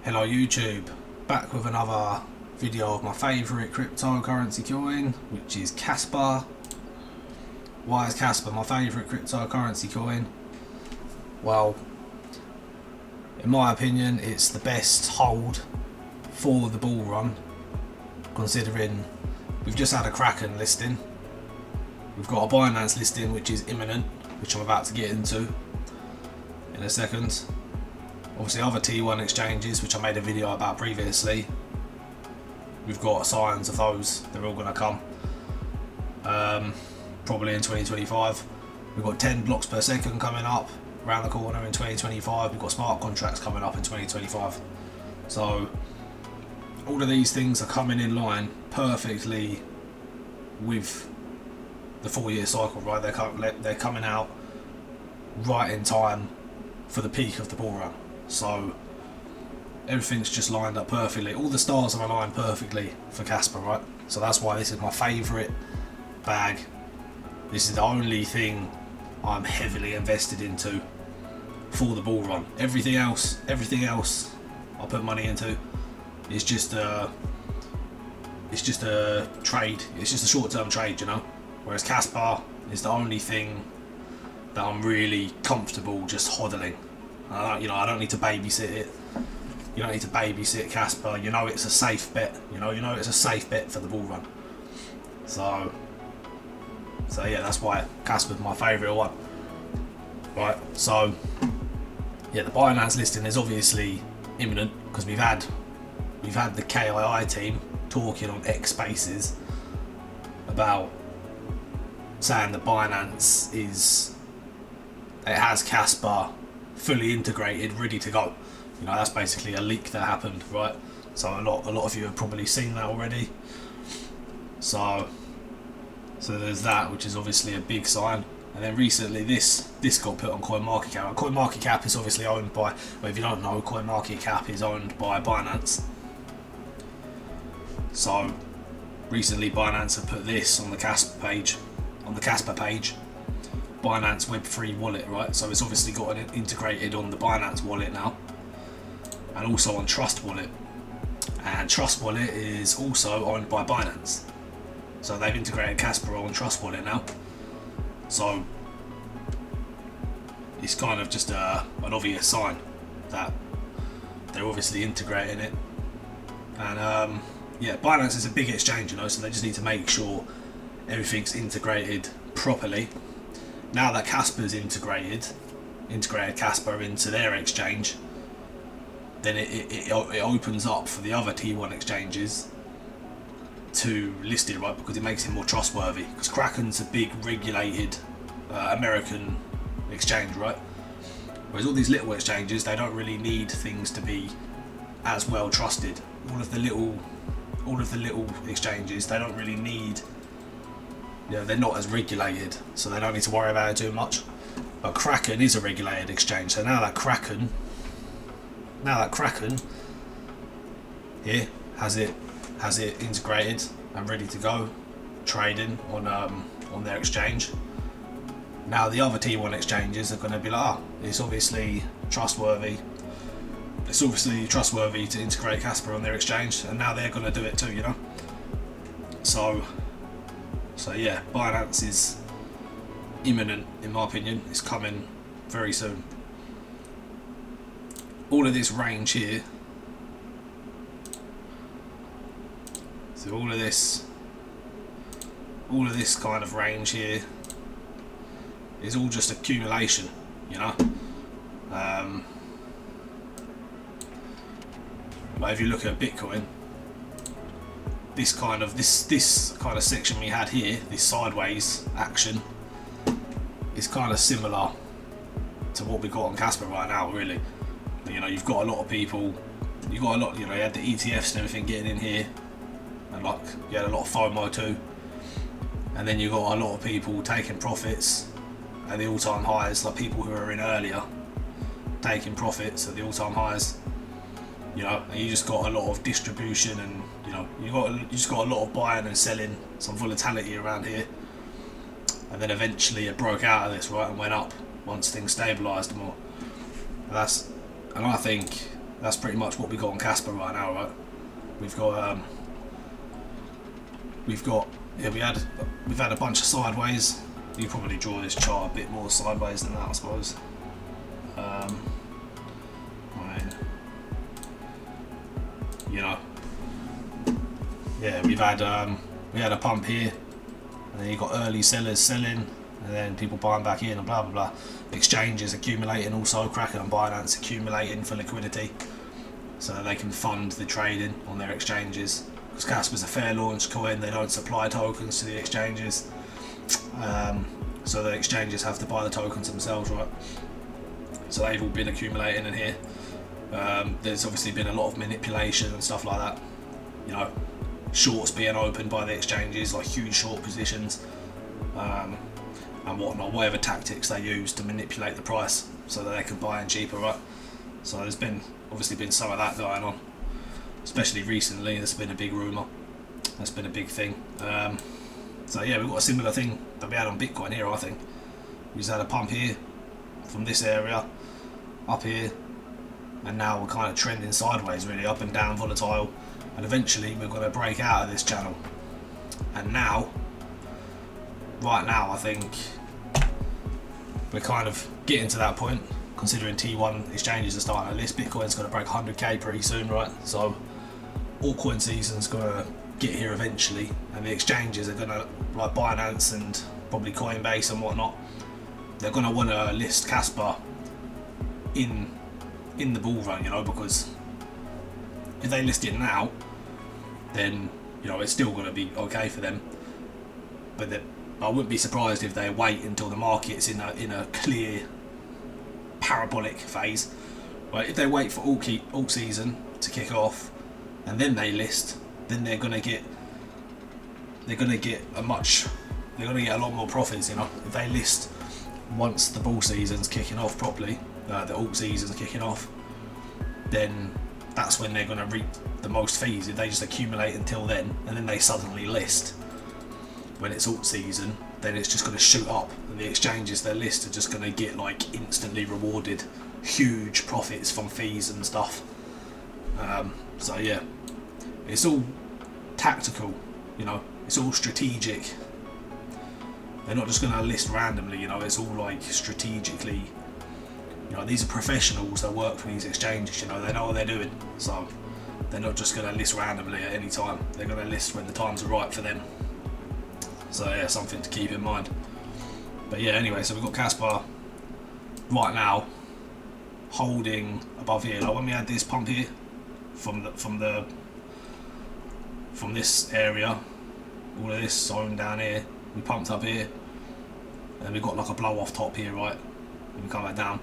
Hello YouTube, back with another video of my favourite cryptocurrency coin, which is Kaspa. Why is Kaspa my favourite cryptocurrency coin? Well, in my opinion, it's the best hold for the bull run, considering we've just had a Kraken listing, we've got a Binance listing which is imminent, which I'm about to get into in a second. Obviously other T1 exchanges, which I made a video about previously, we've got signs of those, they're all going to come probably in 2025. We've got 10 blocks per second coming up around the corner in 2025. We've got smart contracts coming up in 2025. So all of these things are coming in line perfectly with the 4-year cycle, right? They're coming out right in time for the peak of the bull run. So everything's just lined up perfectly. All the stars are aligned perfectly for Kaspa, right? So that's why this is my favourite bag. This is the only thing I'm heavily invested into for the bull run. Everything else I put money into is just a trade. It's just a short-term trade, you know. Whereas Kaspa is the only thing that I'm really comfortable just hodling. I don't need to babysit it. You don't need to babysit Kaspa. You know it's a safe bet. You know it's a safe bet for the bull run. So yeah, that's why Kaspa's my favourite one. Right. So yeah, the Binance listing is obviously imminent because we've had the KII team talking on X Spaces about saying that Binance has Kaspa fully integrated, ready to go. You know, that's basically a leak that happened, right? So a lot of you have probably seen that already. So there's that, which is obviously a big sign. And then recently this got put on CoinMarketCap. CoinMarketCap is obviously owned by, well, if you don't know, CoinMarketCap is owned by Binance. So recently Binance have put this on the Kaspa page, Binance Web3 wallet, right? So it's obviously got it integrated on the Binance wallet now, and also on Trust Wallet. And Trust Wallet is also owned by Binance. So they've integrated Kaspa on Trust Wallet now. So it's kind of just an obvious sign that they're obviously integrating it. And yeah, Binance is a big exchange, you know, so they just need to make sure everything's integrated properly. Now that Kaspa's integrated Kaspa into their exchange, then it opens up for the other T1 exchanges to list it, right? Because it makes it more trustworthy. Because Kraken's a big regulated American exchange, right? Whereas all these little exchanges, they don't really need things to be as well trusted. All of the little exchanges, they don't really need. You know, they're not as regulated, so they don't need to worry about it too much. But Kraken is a regulated exchange, so now that Kraken here has it integrated and ready to go, trading on their exchange. Now the other T1 exchanges are going to be like, it's obviously trustworthy. It's obviously trustworthy to integrate Kaspa on their exchange, and now they're going to do it too, you know. So yeah, Binance is imminent, in my opinion. It's coming very soon. All of this range here, so all of this kind of range here is all just accumulation, you know. But if you look at Bitcoin, this kind of section we had here, this sideways action, is kind of similar to what we got on Kaspa right now, really. You know, you've got a lot of people, you had the ETFs and everything getting in here, and like you had a lot of FOMO too, and then you got a lot of people taking profits at the all-time highs, like people who were in earlier taking profits at the all-time highs. You know, and you just got a lot of distribution, and you know, you just got a lot of buying and selling, some volatility around here, and then eventually it broke out of this, right, and went up once things stabilised more. And I think that's pretty much what we got on Kaspa right now, right? We've got yeah, we've had a bunch of sideways. You probably draw this chart a bit more sideways than that, I suppose. I mean, you know, yeah, we had a pump here, and then you got early sellers selling, and then people buying back in, and blah blah blah. Exchanges accumulating, also Kraken and Binance accumulating for liquidity, so that they can fund the trading on their exchanges. Because Kaspa's a fair launch coin, they don't supply tokens to the exchanges, so the exchanges have to buy the tokens themselves, right? So they've all been accumulating in here. There's obviously been a lot of manipulation and stuff like that, you know, shorts being opened by the exchanges, like huge short positions, and whatnot, whatever tactics they use to manipulate the price so that they can buy in cheaper, right? So there's been obviously been some of that going on, especially recently. There's been a big rumour, that's been a big thing. So yeah, we've got a similar thing that we had on Bitcoin here. I think we just had a pump here from this area up here, and now we're kind of trending sideways, really up and down, volatile, and eventually we're going to break out of this channel. And now, right now, I think we're kind of getting to that point, considering T1 exchanges are starting to list. Bitcoin's going to break 100k pretty soon, right? So altcoin season's going to get here eventually, and the exchanges are going to, like Binance and probably Coinbase and whatnot, they're going to want to list Kaspa in the bull run, you know, because if they list it now, then, you know, it's still going to be okay for them. But I wouldn't be surprised if they wait until the market's in a clear parabolic phase. Right? If they wait for alt season to kick off and then they list, then they're gonna get a lot more profits. You know, if they list once the bull season's kicking off properly, the alt season's kicking off, then that's when they're gonna reap the most fees. If they just accumulate until then and then they suddenly list when it's alt season, then it's just going to shoot up, and the exchanges they list are just going to get like instantly rewarded huge profits from fees and stuff. So yeah, it's all tactical, you know, it's all strategic. They're not just going to list randomly, you know, it's all like strategically, you know, these are professionals that work for these exchanges, you know, they know what they're doing, so they're not just going to list randomly at any time, they're going to list when the times are right for them. So yeah, something to keep in mind. But yeah, anyway, so we've got Kaspa right now holding above here. Like when we had this pump here from this area, all of this zone down here, we pumped up here, and we got like a blow off top here, right? And we come back down.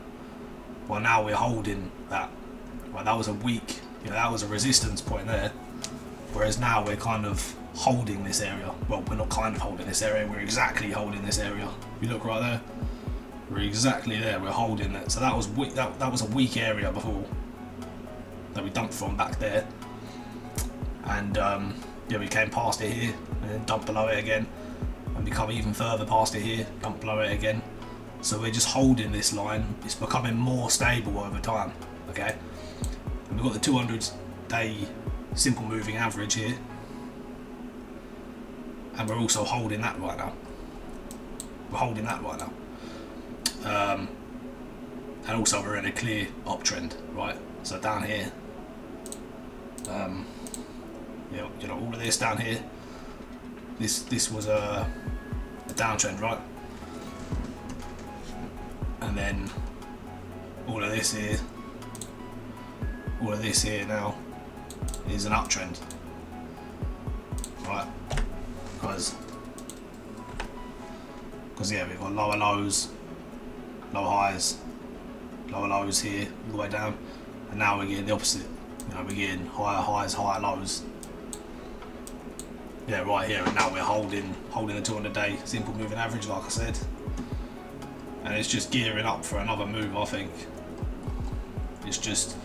Well, now we're holding that. Right, that was a weak, you know, that was a resistance point there. Whereas now we're kind of holding this area. Well, we're not kind of holding this area, we're exactly holding this area. You look right there, we're exactly there, we're holding it. So that was weak, that was a weak area before that we dumped from back there, and yeah, we came past it here and then dumped below it again, and we come even further past it here, dump below it again. So we're just holding this line. It's becoming more stable over time, okay? And we've got the 200-day simple moving average here, and we're also holding that right now. We're holding that right now. And also we're in a clear uptrend, right? So down here, you know, all of this down here, this was a downtrend, right? And then all of this here now is an uptrend, right? Because yeah, we've got lower lows, lower highs, lower lows here all the way down, and now we're getting the opposite. You know, we're getting higher highs, higher lows. Yeah, right here, and now we're holding the 200-day simple moving average, like I said, and it's just gearing up for another move. I think it's just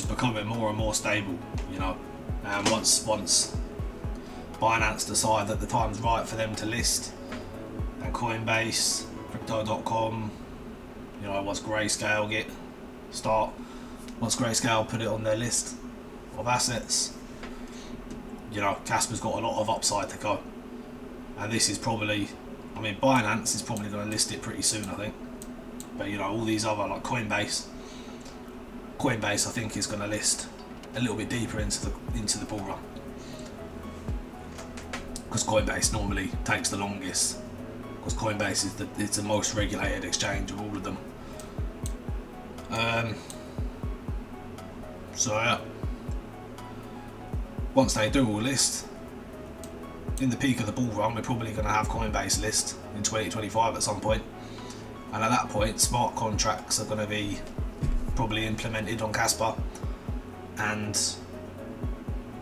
becoming more and more stable, you know. And once Binance decide that the time's right for them to list, and Coinbase, Crypto.com, you know, once Grayscale start once Grayscale put it on their list of assets, you know, Kaspa's got a lot of upside to go. And this is probably, I mean, Binance is probably going to list it pretty soon, I think. But you know, all these other, like Coinbase I think is going to list a little bit deeper into the bull run, because Coinbase normally takes the longest, because Coinbase is it's the most regulated exchange of all of them. So yeah, once they do all list, in the peak of the bull run, we're probably going to have Coinbase list in 2025 at some point, and at that point, smart contracts are going to be probably implemented on Kaspa, and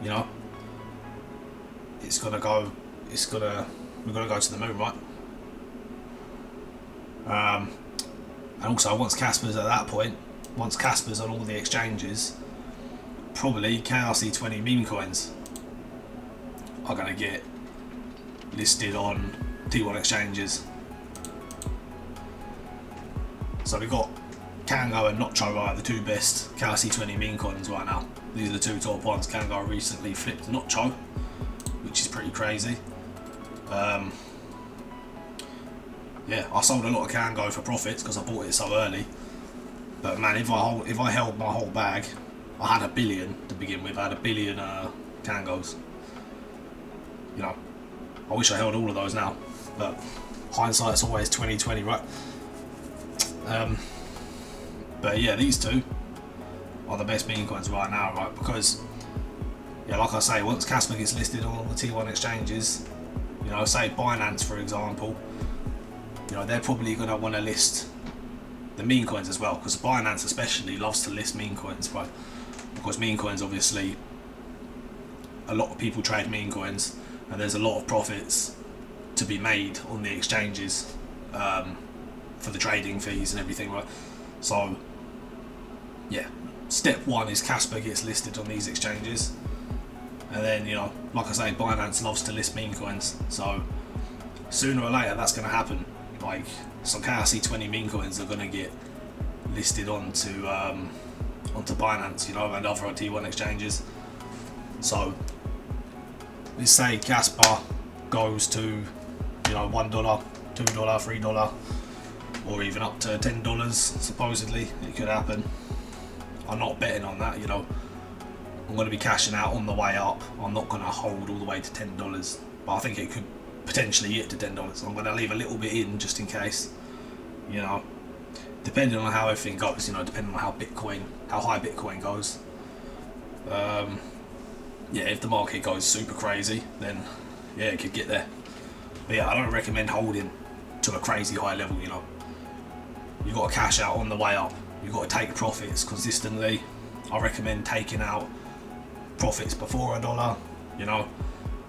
you know, we're gonna go to the moon, right? And also, once Kaspa's at that point, once Kaspa's on all the exchanges, probably KRC20 meme coins are gonna get listed on T1 exchanges. So we've got Kango and Nacho are the two best KRC20 meme coins right now. These are the two top ones. Kango recently flipped Nacho, which is pretty crazy. Yeah, I sold a lot of Kango for profits because I bought it so early. But man, if I held my whole bag, I had $1 billion to begin with. I had $1 billion Kangos. You know, I wish I held all of those now, but hindsight's always 20/20, right? But yeah, these two are the best meme coins right now, right? Because, yeah, like I say, once Kaspa gets listed on all the T1 exchanges, you know, say Binance for example, you know, they're probably going to want to list the meme coins as well, because Binance especially loves to list meme coins, right? Because meme coins, obviously, a lot of people trade meme coins, and there's a lot of profits to be made on the exchanges for the trading fees and everything, right? So yeah, step one is Kaspa gets listed on these exchanges, and then, you know, like I say, Binance loves to list meme coins, so sooner or later that's going to happen. Like, some KRC20 meme coins are going to get listed onto Binance, you know, and other T1 exchanges. So let's say Kaspa goes to, you know, $1, $2, $3, or even up to $10, supposedly. It could happen. I'm not betting on that, you know. I'm going to be cashing out on the way up. I'm not going to hold all the way to $10, but I think it could potentially get to $10. I'm going to leave a little bit in just in case, you know, depending on how everything goes, you know, depending on how high Bitcoin goes. Yeah, if the market goes super crazy, then yeah, it could get there. But yeah, I don't recommend holding to a crazy high level, you know. You've got to cash out on the way up. You've got to take profits consistently. I recommend taking out profits before $1, you know,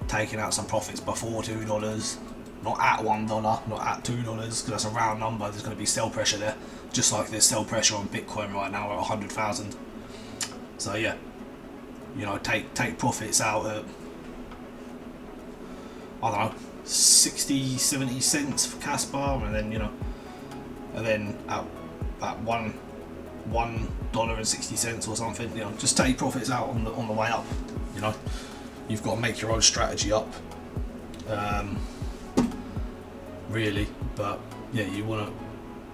taking out some profits before $2, not at $1, not at $2, because that's a round number. There's going to be sell pressure there, just like there's sell pressure on Bitcoin right now at 100,000. So yeah, you know, take profits out at, I don't know, 60-70 cents for Kaspa, and then, you know, and then at $1.60 or something, you know, just take profits out on the way up. You know, you've got to make your own strategy up, really. But yeah, you want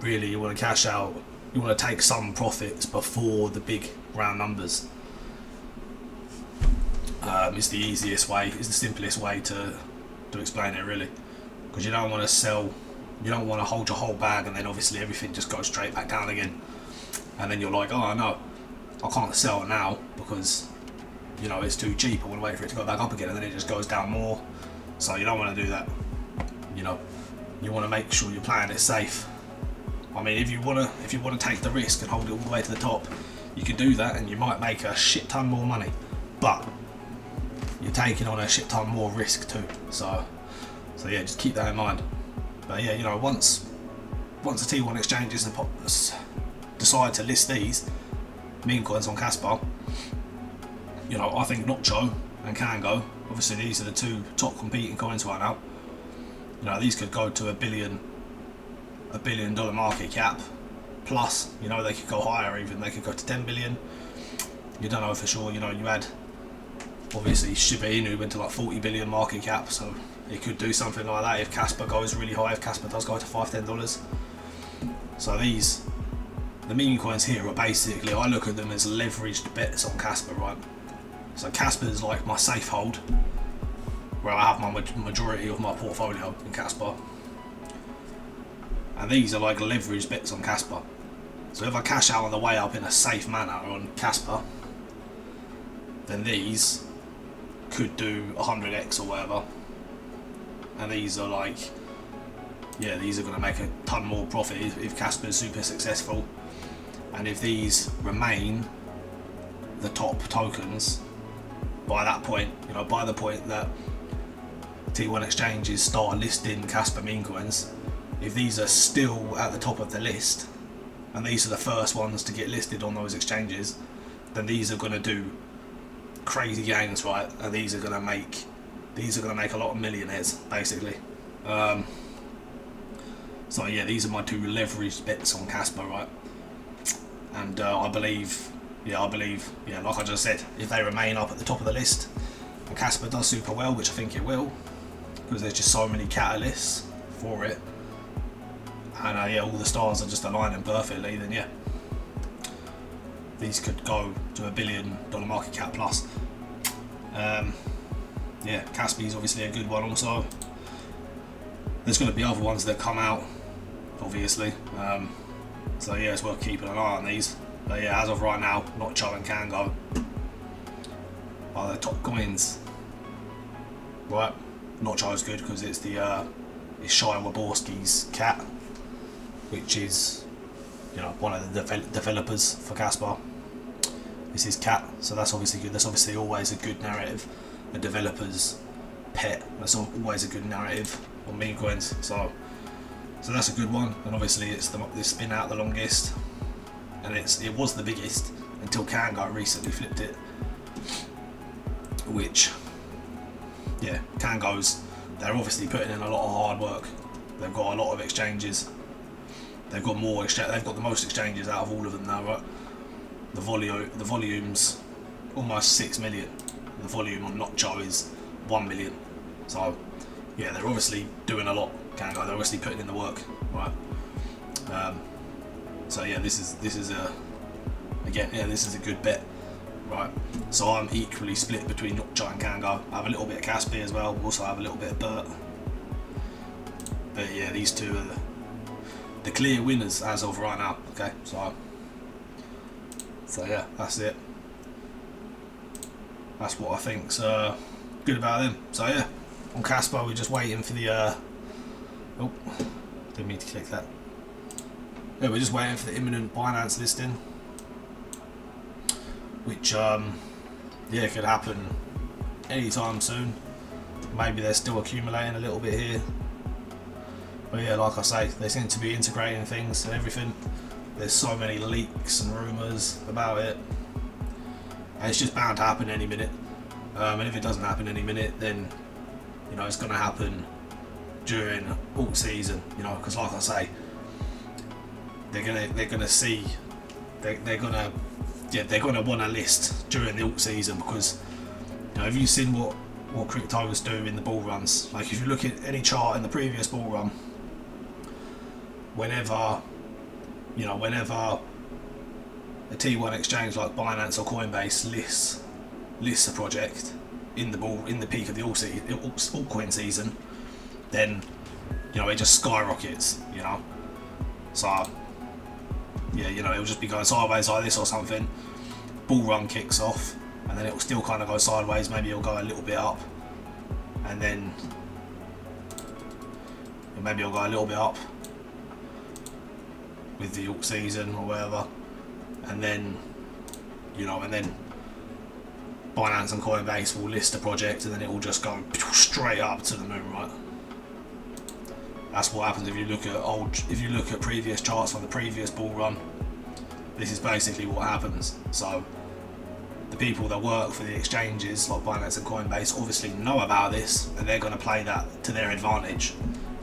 to cash out. You want to take some profits before the big round numbers. It's the easiest way. It's the simplest way to explain it, really, because you don't want to sell. You don't want to hold your whole bag and then obviously everything just goes straight back down again, and then you're like, oh no, I can't sell it now because, you know, it's too cheap. I want to wait for it to go back up again, and then it just goes down more. So you don't want to do that. You know, you want to make sure your plan is safe. I mean, if you want to take the risk and hold it all the way to the top, you can do that, and you might make a shit ton more money, but you're taking on a shit ton more risk too. So yeah, just keep that in mind. But yeah, you know, once the T1 exchanges decide to list these meme coins on Kaspa, you know, I think Nacho and Kango, obviously these are the two top competing coins right now. You know, these could go to $1 billion market cap plus. You know, they could go higher even. They could go to 10 billion. You don't know for sure. You know, you had obviously Shiba Inu went to like 40 billion market cap, so it could do something like that if Kaspa goes really high. If Kaspa does go to $5-10. So the meme coins here are basically, I look at them as leveraged bets on Kaspa, right? So Kaspa is like my safe hold, where I have my majority of my portfolio in Kaspa, and these are like leveraged bets on Kaspa. So if I cash out on the way up in a safe manner on Kaspa, then these could do 100x or whatever, and these are like, yeah, these are going to make a ton more profit if Kaspa is super successful. And if these remain the top tokens by that point, you know, by the point that T1 exchanges start listing Kaspa meme coins, if these are still at the top of the list and these are the first ones to get listed on those exchanges, then these are going to do crazy gains, right? And these are going to make a lot of millionaires basically. So yeah, these are my two leveraged bets on Kaspa, right? And I believe, like I just said, if they remain up at the top of the list and Kaspa does super well, which I think it will, because there's just so many catalysts for it, and yeah, all the stars are just aligning perfectly, then yeah, these could go to $1 billion market cap plus. Yeah, Kaspa is obviously a good one also. There's going to be other ones that come out, obviously. So yeah, it's worth keeping an eye on these. But yeah, as of right now, Nacho and Kango are the top coins. Right, Nacho's good because it's it's Shia Waborski's cat, which is, you know, one of the developers for Kaspa. It's his cat, so that's obviously good. That's obviously always a good narrative. A developer's pet, that's always a good narrative on meme coins. So that's a good one, and obviously it's been out the longest, and it was the biggest until Kango recently flipped it. Which, yeah, Kango's, they're obviously putting in a lot of hard work. They've got a lot of exchanges. They've got the most exchanges out of all of them now, right? The volume's almost 6 million. The volume on Nacho is 1 million. So yeah, they're obviously doing a lot. Kango, they're obviously putting in the work, right? So yeah, this is a good bet, right? So I'm equally split between Nacho and Kango. I have a little bit of Kaspa as well. Also have a little bit of Bert. But yeah, these two are the clear winners as of right now. Okay, so yeah, that's it. That's what I think's good about them. So yeah, on Kaspa we're just waiting for the oh, didn't mean to click that. Yeah, we're just waiting for the imminent Binance listing, which yeah, could happen anytime soon. Maybe they're still accumulating a little bit here, but yeah, like I say, they seem to be integrating things and everything. There's so many leaks and rumours about it, and it's just bound to happen any minute. And if it doesn't happen any minute, then you know it's going to happen during alt season. You know, because like I say, they're gonna want to list during the alt season, because you know, have you seen what cryptos do in the bull runs? Like if you look at any chart in the previous bull run, whenever a T1 exchange like Binance or Coinbase lists a project in the peak of the altcoin season, then you know it just skyrockets. You know, so yeah, you know, it'll just be going sideways like this or something. Bull run kicks off, and then it'll still kind of go sideways. Maybe it'll go a little bit up, and then maybe it'll go a little bit up with the alt season or whatever, and then you know, and then Binance and Coinbase will list a project, and then it will just go straight up to the moon, right? That's what happens if you look at previous charts from the previous bull run. This is basically what happens. So the people that work for the exchanges like Binance and Coinbase obviously know about this, and they're going to play that to their advantage,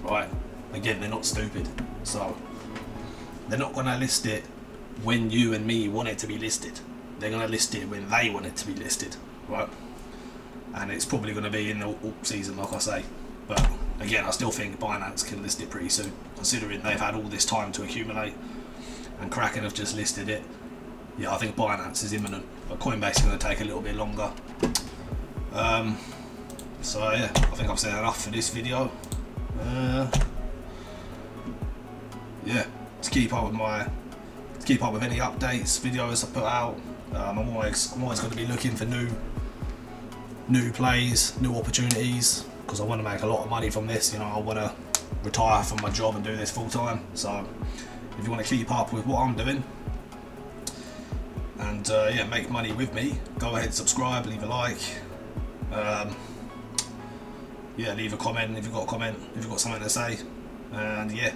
right? Again, they're not stupid, so they're not going to list it when you and me want it to be listed. they're going to list it when they want it to be listed, right? And it's probably going to be in the alt season, like I say. But again, I still think Binance can list it pretty soon, considering they've had all this time to accumulate, and Kraken have just listed it. Yeah, I think Binance is imminent, but Coinbase is going to take a little bit longer. So yeah, I think I've said enough for this video. Yeah, to keep up with any updates, videos I put out. I'm always going to be looking for new plays, new opportunities, because I want to make a lot of money from this. You know, I want to retire from my job and do this full time. So if you want to keep up with what I'm doing and yeah, make money with me, go ahead, subscribe, leave a like. Yeah, leave a comment if you've got a comment, if you've got something to say. And yeah,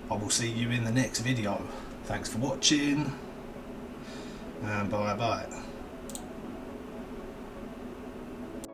I will see you in the next video. Thanks for watching, and bye bye.